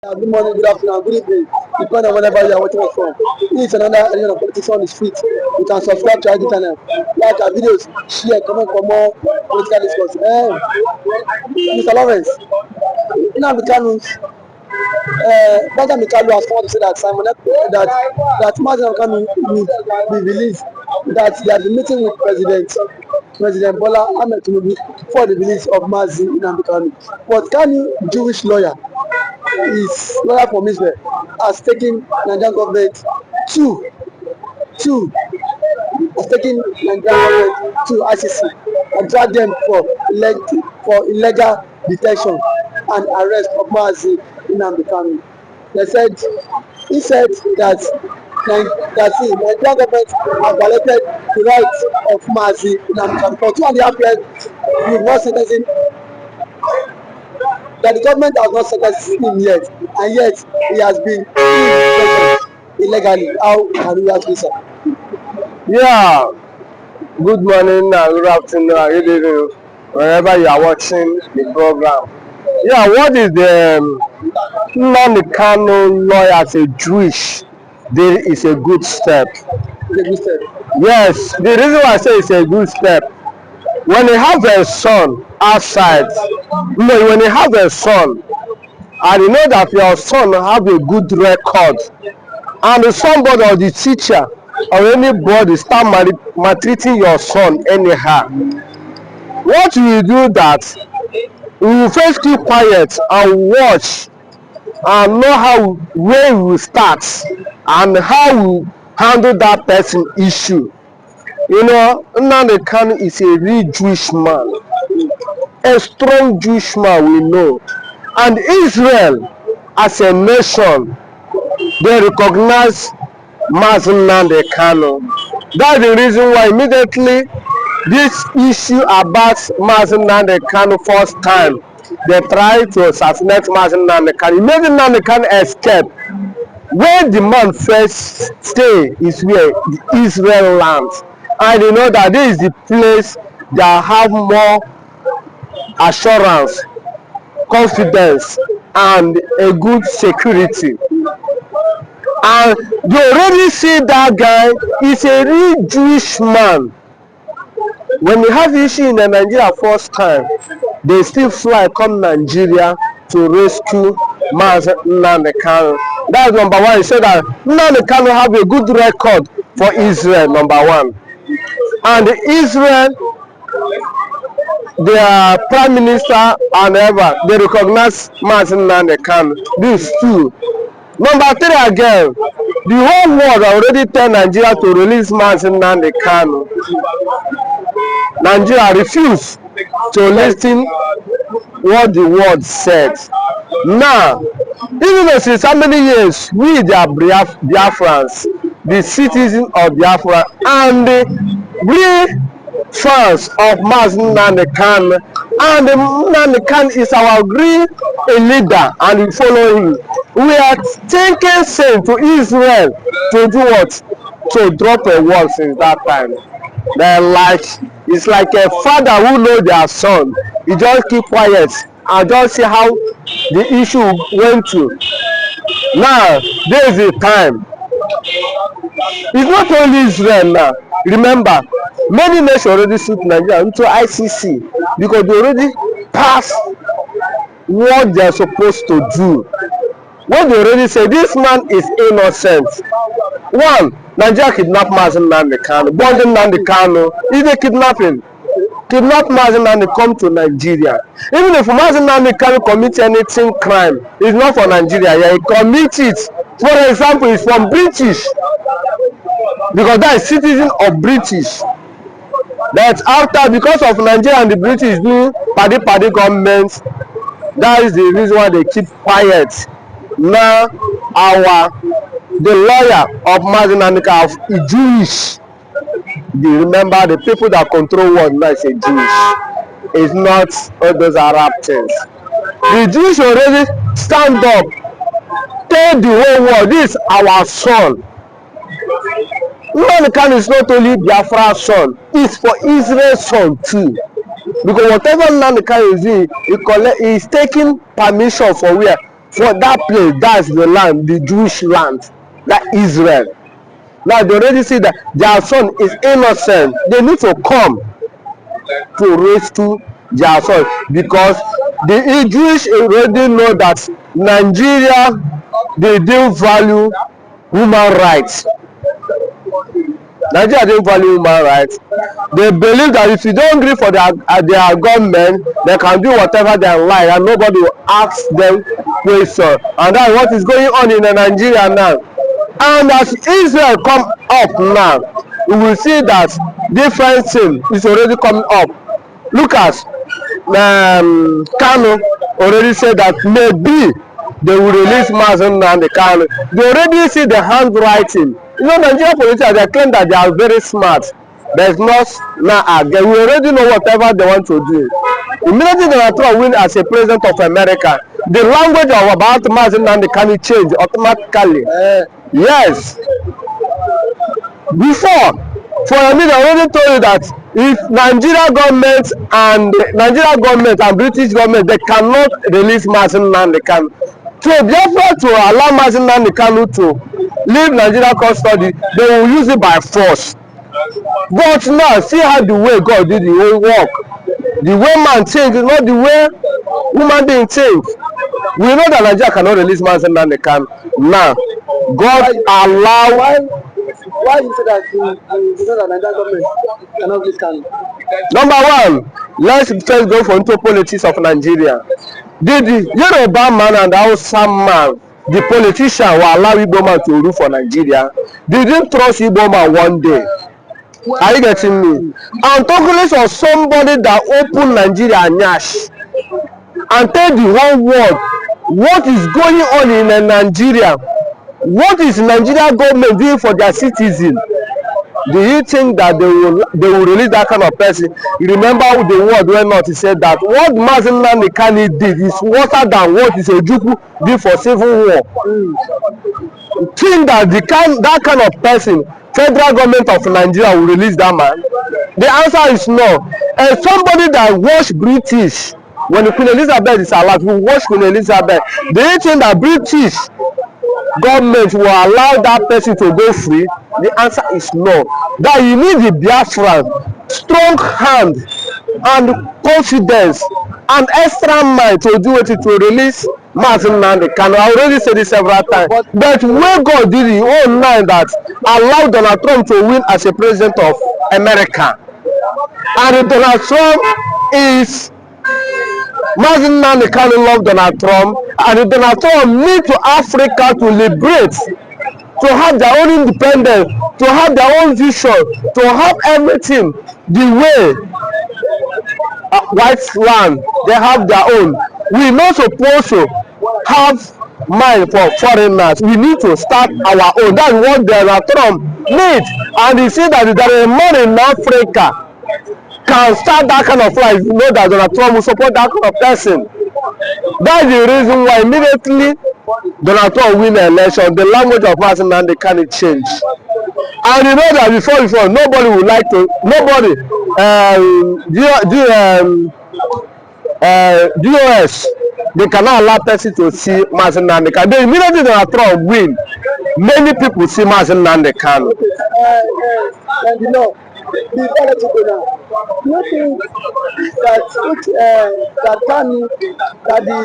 Good morning, good afternoon, good evening, depending on whenever you are watching us from. This is another edition of Politics on the Street. You can subscribe to our channel, like our videos, share, comment for more political discourse. Mr. Lawrence, Nnamdi Kanu'S Nnamdi Kanu has come out to say that that Nnamdi Kanu will be released, that they have been meeting with President Bola Ahmed Tinubu for the release of Nnamdi Kanu. But Jewish lawyer, his lawyer from Israel, has taken Nigerian government to has taken Nigerian government to ICC and dragged them for illegal detention and arrest of Nnamdi Kanu. He said that the Nigerian government has violated the rights of Nnamdi Kanu for 2.5 years. With not sentencing, that the government has not sentenced him yet, and yet he has been in illegally. How can we ask this? Yeah, good morning and good afternoon and good evening, wherever you are watching the program. Yeah, what is the Nnamdi Kanu lawyer as a Jewish? There is a good step. It's a good step. Yes, the reason why I say it's a good step, when you have a son outside, when you have a son, and you know that your son have a good record, and somebody or the teacher or anybody start maltreating your son anyhow, what you do that we will first keep quiet and watch and know how where we will start and how we handle that person issue. You know, Nnamdi Kanu is a real Jewish man, a strong Jewish man we know, and Israel as a nation, they recognize Nnamdi Kanu. That's the reason why immediately this issue about Nnamdi Kanu first time, they tried to assassinate Nnamdi Kanu. Imagine Nnamdi Kanu escape. Where the man first stay is where the Israel land. And you know that this is the place that have more assurance, confidence, and a good security. And you already see that guy is a real Jewish man. When we have issue in Nigeria first time, they still fly come Nigeria to rescue Nnamdi Kanu. That's number one. He said that Nnamdi Kanu have a good record for Israel, number one. And Israel, their prime minister and ever, they recognize Nnamdi Kanu. These two. Number three again, the whole world already tell Nigeria to release Nnamdi Kanu. Nigeria refused to listen what the world said. Now, even though since how many years we the Biafrans, the citizens of Biafra, and we fans of Nnamdi Kanu, and Nnamdi Kanu is our great leader, and we follow him. We are taking sin to Israel to do what? To drop a wall since that time. It's like a father who knows their son. He just keep quiet and just see how the issue went to. Now, there is a time. It's not only Israel now. Remember, many nations already sued Nigeria into ICC because they already passed what they are supposed to do. What they already say, this man is innocent. One, Nigeria kidnapped Nnamdi Kanu, bonded Nnamdi Kanu, is a kidnapping. Kidnap Nnamdi come to Nigeria. Even if Nnamdi Kanu commit anything crime, it's not for Nigeria. Yeah, he commit it. For example, it's from British, because that is citizen of British. That after, because of Nigeria and the British do party governments, that is the reason why they keep quiet. Now, the lawyer of Nnamdi Kanu is Jewish. You remember the people that control world now is a Jewish. It's not all those Arab things. The Jewish already stand up, tell the whole world, this is our son. Nnamdi Kanu is not only Biafra's son, it's for Israel's son too. Because whatever Nnamdi Kanu is doing, he's taking permission for where? for that place. That's the land, the Jewish land, that Israel. Now they already see that their son is innocent. They need to come to rescue their son, because the Jewish already know that Nigeria, they don't value human rights. Nigeria don't value human rights. They believe that if you don't agree for their government, they can do whatever they like and nobody will ask them questions. And that's what is going on in Nigeria now. And as Israel come up now, we will see that different thing is already coming up. Look at Kanu already said that maybe they will release Nnamdi Kanu. They already see the handwriting. You know, Nigerian politicians, they claim that they are very smart. There's not now again. We already know whatever they want to do. Immediately Donald Trump win as a president of America, the language of about Nnamdi Kanu change automatically. Yes. Before, for a minute, I already told you that if Nigeria government and British government, they cannot release Nnamdi Kanu. So therefore, to allow Nnamdi Kanu to leave Nigeria custody, they will use it by force. But now, see how the way God did the whole work. The way man think is not the way human being think. We know that Nigeria cannot release Nnamdi Kanu. Now, God allow. Why you say that the Nigerian government cannot release Kanu? Number one, let's first go for into politics of Nigeria. Did the Yoruba man and the Hausa man, the politician, will allow Igbo man to rule for Nigeria? They didn't trust Igbo man one day. Are you getting me? I'm talking of somebody that opened Nigeria nyash and tell the whole world what is going on in Nigeria. What is Nigeria government doing for their citizens? Do you think that they will release that kind of person? You remember the word when not he said that what Nnamdi Kanu did is worse than what is Ojukwu did for civil war. Think that that kind of person, federal government of Nigeria will release that man? The answer is no. And somebody that watched British when Queen Elizabeth is alive, who watched Queen Elizabeth, do you think that British government will allow that person to go free? The answer is no. That you need the Biafran, strong hand and confidence and extra mind to do it, to release Nnamdi Kanu. I already said this several times. But where God did it all night that allowed Donald Trump to win as a president of America. And Donald Trump is Nnamdi Kanu love Donald Trump, and Donald Trump need to Africa to liberate, to have their own independence, to have their own vision, to have everything the way white land they have their own. We not supposed to have mind for foreigners. We need to start our own. That's what Donald Trump needs, and he see that there is money in Africa can start that kind of life. You know that Donald Trump will support that kind of person. That's the reason why immediately Donald Trump win the election, the language of Nnamdi Kanu change. And you know that before nobody would like to, GOS, they cannot allow person to see Nnamdi Kanu. Then immediately Donald Trump win, many people see Nnamdi Kanu. And you know, before let's go now, do you think that the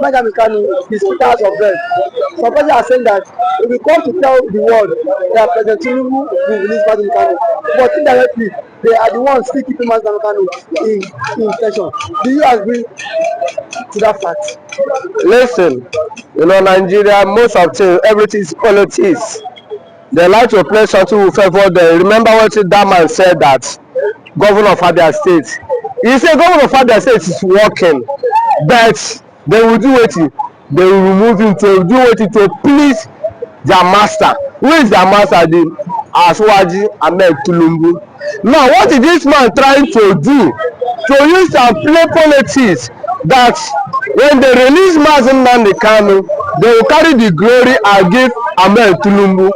Nnamdi Kanu is stars of them? Some people are saying that if we come to tell the world that President Tinubu will release Nnamdi Kanu, but indirectly they are the ones still keeping Nnamdi Kanu in tension. Do you agree to that fact? Listen, you know, Nigeria, most of things, everything is politics. They like to play something who favor them. Remember what that man said, that governor of Abia State. He said governor of Abia State is working, but they will do it. They will remove him to do it to please their master. Who is their master? The Aswaji Ahmed Tinubu. Now, what is this man trying to do? To use and play politics that when they release Nnamdi Kanu, they will carry the glory and give Ahmed Tinubu.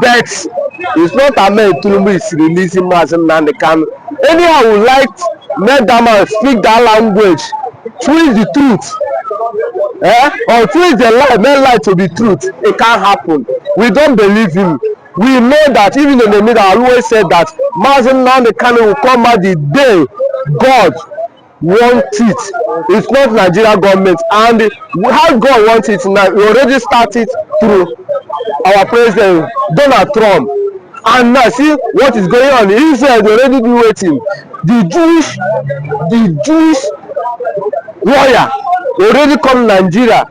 But it's not Ahmed Tinubu is releasing Nnamdi Kanu. Anyhow, we like let that man speak that language, choose the truth. Until the lie men lie to be truth, it can't happen. We don't believe him. We know that even in the media I always said that Nnamdi Kanu will come out the day God wants it. It's not Nigeria government, and how God wants it now, we already started through our president Donald Trump. And now see what is going on. Israel already be waiting. The Jewish lawyer already come Nigeria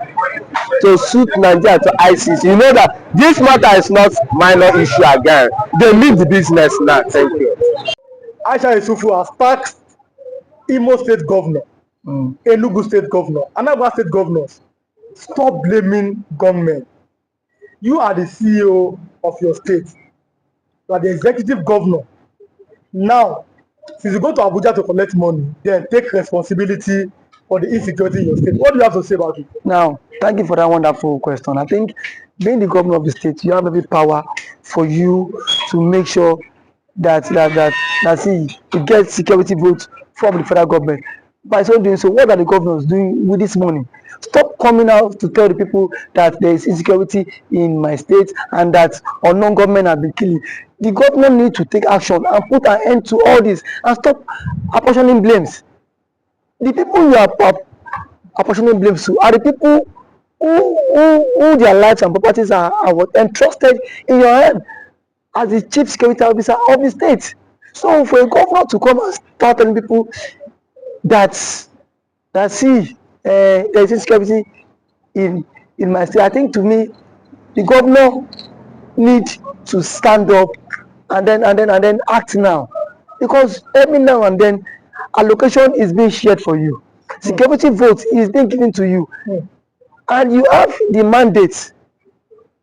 to suit Nigeria to ICC. You know that this matter is not minor issue again. They leave the business now. Thank you. Aisha Yusufu has taxed Imo State Governor, Enugu State Governor, Anambra State Governors. Stop blaming government. You are the CEO of your state. You are the executive governor. Now, since you go to Abuja to collect money, then take responsibility for the insecurity in your state. What do you have to say about it? Now, thank you for that wonderful question. I think being the governor of the state, you have every power for you to make sure that you get security votes from the federal government. By so doing so, what are the governors doing with this money? Stop coming out to tell the people that there is insecurity in my state and that unknown government have been killing. The government need to take action and put an end to all this and stop apportioning blames. The people you are apportioning blames to are the people who their lives and properties are entrusted in your hand as the chief security officer of the state. So for a governor to come and start telling people that there is insecurity in my state, I think to me the governor need to stand up and then act now, because every now and then allocation is being shared for you, security vote is being given to you, and you have the mandate.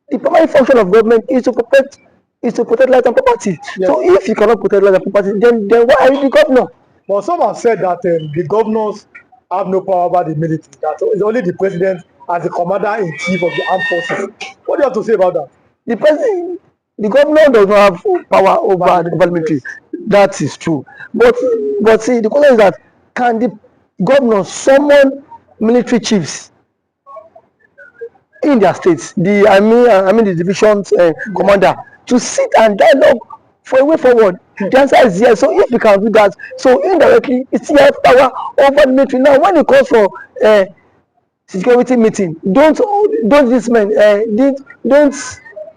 The primary function of government is to protect life and property. Yes. So if you cannot protect life and property, then why are you the governor? But some have said that the governors have no power over the military, that it's only the president as the commander-in-chief of the armed forces. What do you have to say about that? The governor does not have power over the military. That is true. But see, the question is that can the governor summon military chiefs in their states, the division's commander, to sit and dialogue for a way forward? The answer is yes. So if we can do that, so indirectly it's still have power over the military. Now when it calls for security meeting, don't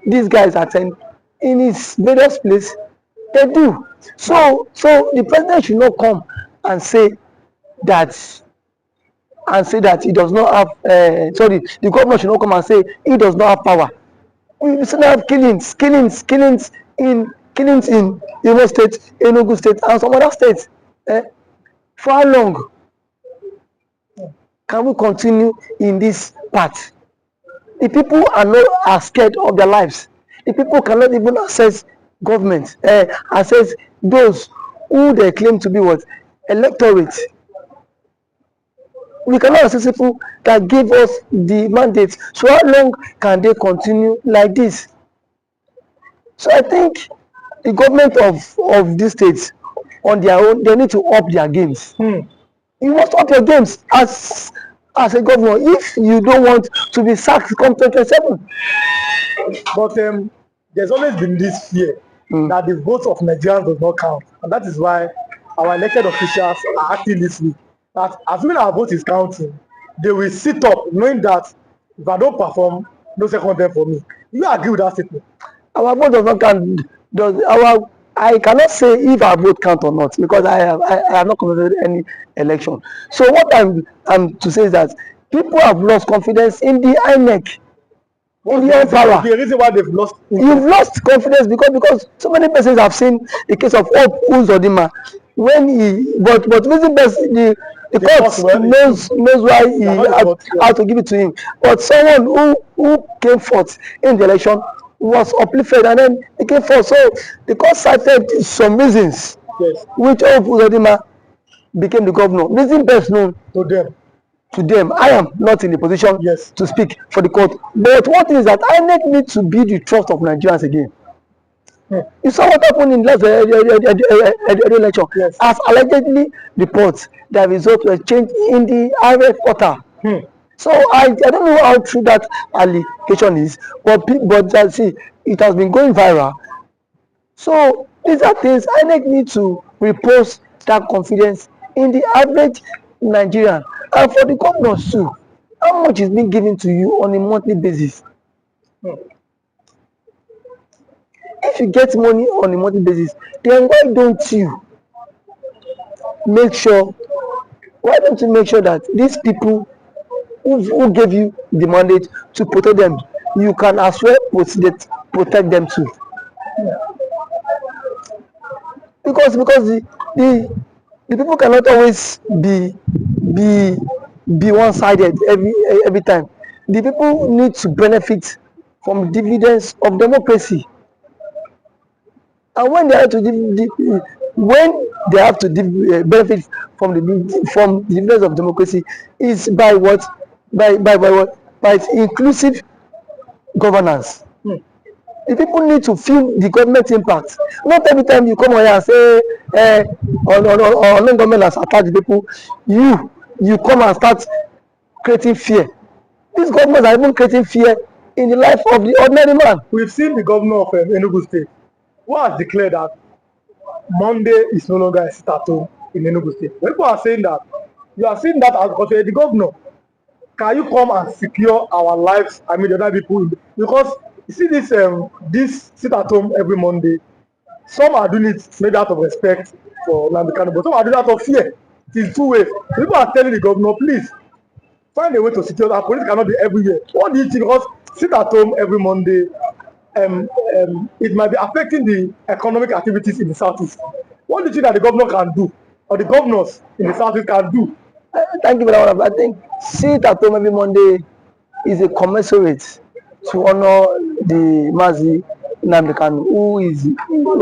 these guys attend in his various place? They do. So the president should not come and say that he does not have the governor should not come and say he does not have power. We still have killings in Imo State, Enugu State, and some other states. For how long can we continue in this path? The people are scared of their lives. The people cannot even access government, access those who they claim to be electorate. We cannot access people that give us the mandate. So how long can they continue like this? So I think the government of these states on their own, they need to up their games. You must up your games as a governor if you don't want to be sacked come 2027. But there's always been this fear that the votes of Nigerians does not count, and that is why our elected officials are acting this week. That assuming our vote is counting, they will sit up knowing that if I don't perform, no second term for me. Do you agree with that statement? Our vote does not count. I cannot say if our vote count or not, because I have not conducted any election. So what I'm to say is that people have lost confidence in the INEC. In the power. The reason why they've lost. You've lost confidence because so many persons have seen the case of Hope Uzodinma when but reason the court knows why he had to give it to him. But someone who came forth in the election was uplifted and then he came forth. So the court cited some reasons which Hope Uzodinma became the governor. Reason best known to them. I am not in the position to speak for the court. But one thing is that INEC needs to be the trust of Nigerians again. You saw what happened in last election. As allegedly reports, the results were changed in the RF quarter. So I don't know how true that allegation is, but see, it has been going viral. So these are things INEC need to repose that confidence in the average Nigerian, and for the governors too. How much is being given to you on a monthly basis? If you get money on a monthly basis, then make sure why don't you make sure that these people who gave you the mandate to protect them, you can as well protect them too? Because the people cannot always be be one-sided every time. The people need to benefit from dividends of democracy, and when they have to benefit from the dividends of democracy is by what? By what? By inclusive governance. The people need to feel the government impact. Not every time you come on here and say on government has attacked the people, you come and start creating fear. These governments are even creating fear in the life of the ordinary man. We've seen the governor of Enugu State who has declared that Monday is no longer a sit-at-home in Enugu State. People are saying that you are seeing that as because you're the governor. Can you come and secure our lives? I mean, the other people, because you see this sit-at-home every Monday. Some are doing it maybe out of respect for Nnamdi Kanu, but some are doing it out of fear. It is two ways. People are telling the governor, please find a way to secure that. Police cannot be everywhere. What do you think? Because sit at home every Monday, it might be affecting the economic activities in the southeast. What do you think that the governor can do, or the governors in the southeast can do? Thank you very much. I think sit at home every Monday is a commensurate to honor the Mazi Nnamdi Kanu, who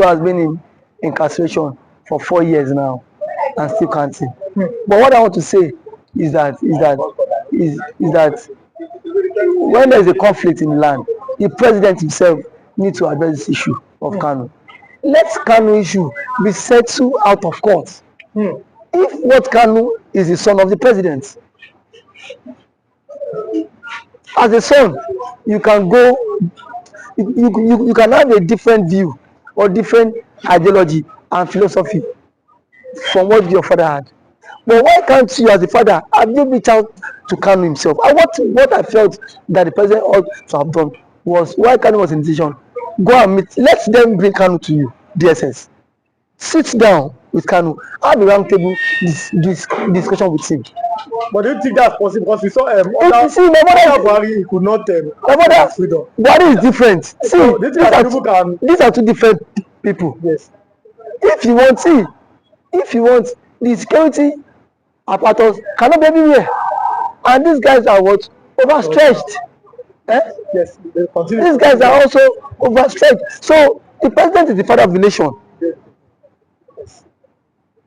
has been in incarceration for 4 years now and still counting. But what I want to say is that when there is a conflict in the land, the president himself needs to address this issue of Kanu. Let Kanu issue be settled out of court. If what Kanu is the son of the president, as a son, you can go, you can have a different view or different ideology and philosophy from what your father had. But why can't you, as a father, have you reached out to Kanu himself? And what I felt that the president ought to have done was, why Kanu was in decision, go and meet, let them bring Kanu to you, DSS. Sit down with Kanu, have a round table discussion with him. But do you think that's possible? Because we saw Buhari, he could not Buhari is different. See, so, these are two different people. Yes. If you want the security apparatus cannot be everywhere, and these guys are what? Overstretched. Yes. These guys are also overstretched. So the president is the father of the nation.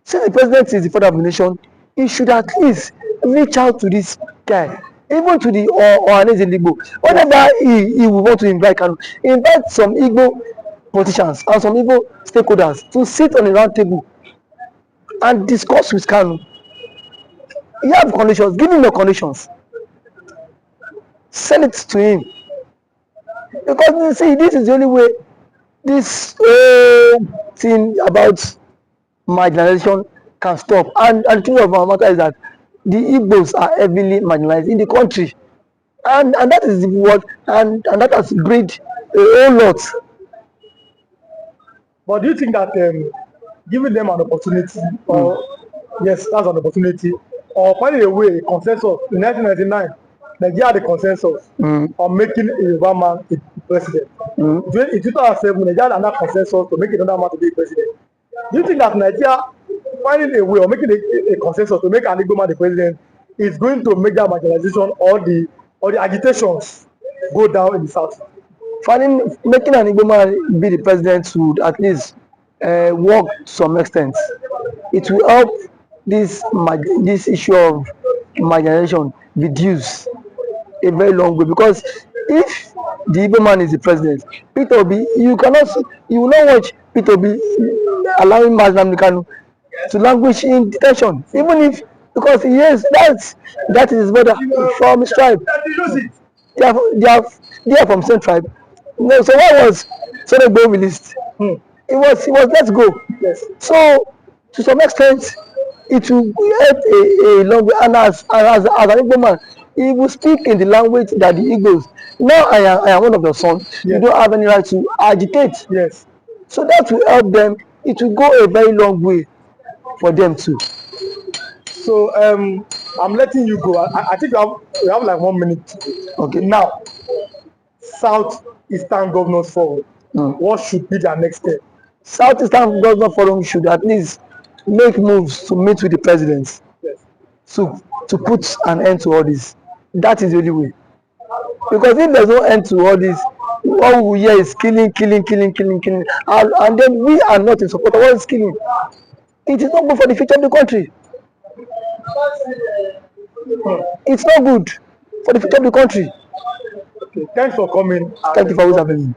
Since the president is the father of the nation, he should at least reach out to this guy, even to the Ohanes in Igbo. Whenever he will want to invite some Igbo politicians and some Igbo stakeholders to sit on a round table and discuss with Kanu. You have conditions, give him your conditions. Send it to him. Because you see, this is the only way this thing about marginalization can stop. And the truth of our matter is that the Igbos are heavily marginalized in the country. And that is what, and that has breed a whole lot. But do you think that giving them an opportunity, or yes, that's an opportunity, or finding a way, a consensus, in 1999, Nigeria had a consensus on making a Yoruba man a president. In 2007, Nigeria had another consensus to make another man to be president. Do you think that Nigeria finding a way or making a consensus to make an Igbo man the president is going to make that marginalization or the agitations go down in the south? Making an Igbo man be the president would at least work to some extent. It will help this issue of marginalization reduce a very long way, because if the Igbo man is the president, Peter Obi, you will not watch Peter Obi allowing Nnamdi Kanu to languish in detention, even if because yes, that is his brother from his tribe. They are from same tribe. No, so why was Tinubu released? It was let's go. Yes. So to some extent, it will help a long way. And as an Igbo man, he will speak in the language that the Igbos. Now I am one of the sons. Yes. You don't have any right to agitate. Yes. So that will help them. It will go a very long way for them too. So I'm letting you go. I think we have like 1 minute. Okay. Now, Southeastern Governors Forum. What should be their next step? Southeastern Governor Forum should at least make moves to meet with the president. Yes. To put an end to all this. That is the only way. Because if there's no end to all this, all we hear is killing. And then we are not in support of all this killing. It is not good for the future of the country. It's not good for the future of the country. Okay. Thanks for coming. Thank you for always having me.